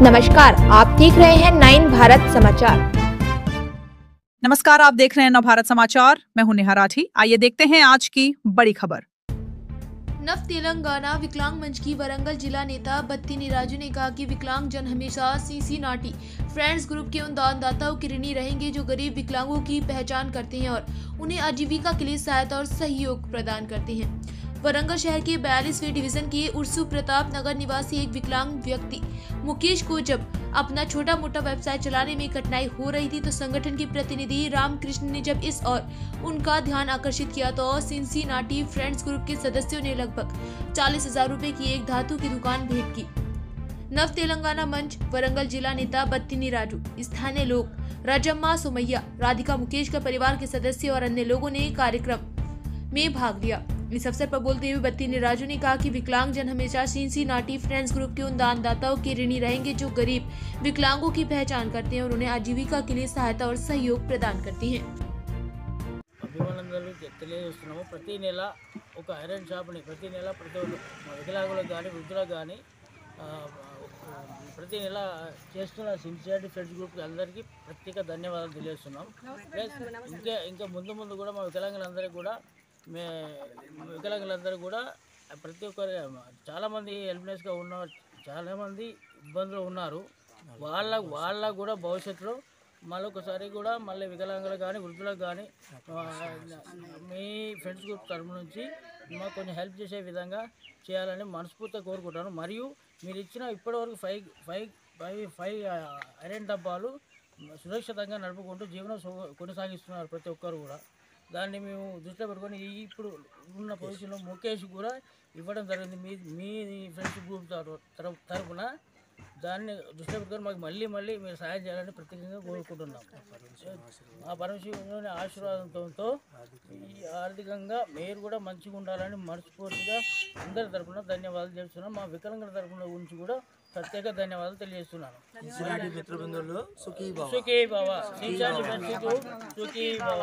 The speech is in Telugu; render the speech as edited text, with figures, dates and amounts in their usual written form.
नमस्कार, आप देख रहे हैं 9 भारत समाचार। नमस्कार, आप देख रहे हैं नवभारत समाचार। मैं हूं नेहा राठी। आइए देखते हैं आज की बड़ी खबर। नव तेलंगाना विकलांग मंच की वरंगल जिला नेता बत्तीनी राजू ने कहा कि विकलांग जन हमेशा सिंसिनाटी फ्रेंड्स ग्रुप के उन दानदाताओं के ऋणी रहेंगे जो गरीब विकलांगों की पहचान करते हैं और उन्हें आजीविका के लिए सहायता और सहयोग प्रदान करते हैं। वरंगल शहर के 42वें डिवीजन के उर्सू प्रताप नगर निवासी एक विकलांग व्यक्ति मुकेश को जब अपना छोटा मोटा व्यवसाय चलाने में कठिनाई हो रही थी तो संगठन के प्रतिनिधि रामकृष्ण ने जब इस और उनका ध्यान आकर्षित किया तो सिंसिनाटी फ्रेंड्स ग्रुप के सदस्यों ने लगभग 40,000 रुपए की एक धातु की दुकान भेंट की। नव तेलंगाना मंच वरंगल जिला नेता बत्तीनी राजू, स्थानीय लोग राजम्मा सोमैया, राधिका मुकेश का परिवार के सदस्य और अन्य लोगों ने कार्यक्रम में भाग लिया। इस अवसर पर बोलते हुए बत्तीनी राजू ने कहा कि विकलांग जन हमेशा सिंसिनाटी फ्रेंड्स ग्रुप के उन दानदाताओं के ऋणी रहेंगे जो गरीब विकलांगों की पहचान करते हैं और उन्हें आजीविका के लिए सहायता और सहयोग प्रदान करते हैं। అభిమానులు తెలియజేస్తున్నాము। ప్రతి నెల ఒక ఐరన్ షాప్ని ప్రతి నెల ప్రతి వికలాంగులకు కానీ వృద్ధులకు కానీ ప్రతి నెల చేస్తున్న సిన్సియారిటీ ఫ్రెండ్స్ గ్రూప్కి అందరికీ ప్రత్యేక ధన్యవాదాలు తెలియజేస్తున్నాం। ప్లస్ ఇంకా ముందు కూడా మా వికలాంగులందరికీ కూడా ప్రతి ఒక్కరు చాలామంది హెల్ప్లెస్గా ఉన్న చాలామంది ఇబ్బందులు ఉన్నారు। వాళ్ళకు కూడా భవిష్యత్తులో మళ్ళొకసారి కూడా మళ్ళీ వికలాంగులకు కానీ వృద్ధులకు కానీ మీ ఫ్రెండ్స్ గ్రూప్ తరఫు నుంచి మాకు కొంచెం హెల్ప్ చేసే విధంగా చేయాలని మనస్ఫూర్తిగా కోరుకుంటాను। మరియు మీరు ఇచ్చిన ఇప్పటివరకు ఫైవ్ ఐరన్ డబ్బాలు సురక్షితంగా నడుపుకుంటూ జీవనం కొనసాగిస్తున్నారు ప్రతి ఒక్కరు కూడా। దాన్ని మేము దృష్టిలో పెట్టుకొని ఇప్పుడు ఉన్న పొజిషన్లో ముఖేష్ కూడా ఇవ్వడం జరిగింది మీ ఫ్రెండ్స్ గ్రూప్ తరఫున। దాన్ని దృష్టిలో పెట్టుకొని మాకు మళ్ళీ మీరు సహాయం చేయాలని ప్రత్యేకంగా కోరుకుంటున్నాం। ఆ పరమశివుని ఆశీర్వాదంతో ఆర్థికంగా మీరు కూడా మంచిగా ఉండాలని మనస్ఫూర్తిగా అందరి తరఫున ధన్యవాదాలు చేస్తున్నాం। మా వికలాంగుల తరఫున గురించి కూడా ప్రత్యేక ధన్యవాదాలు తెలియజేస్తున్నాను। సుఖీ బావ, సుఖీ బావ।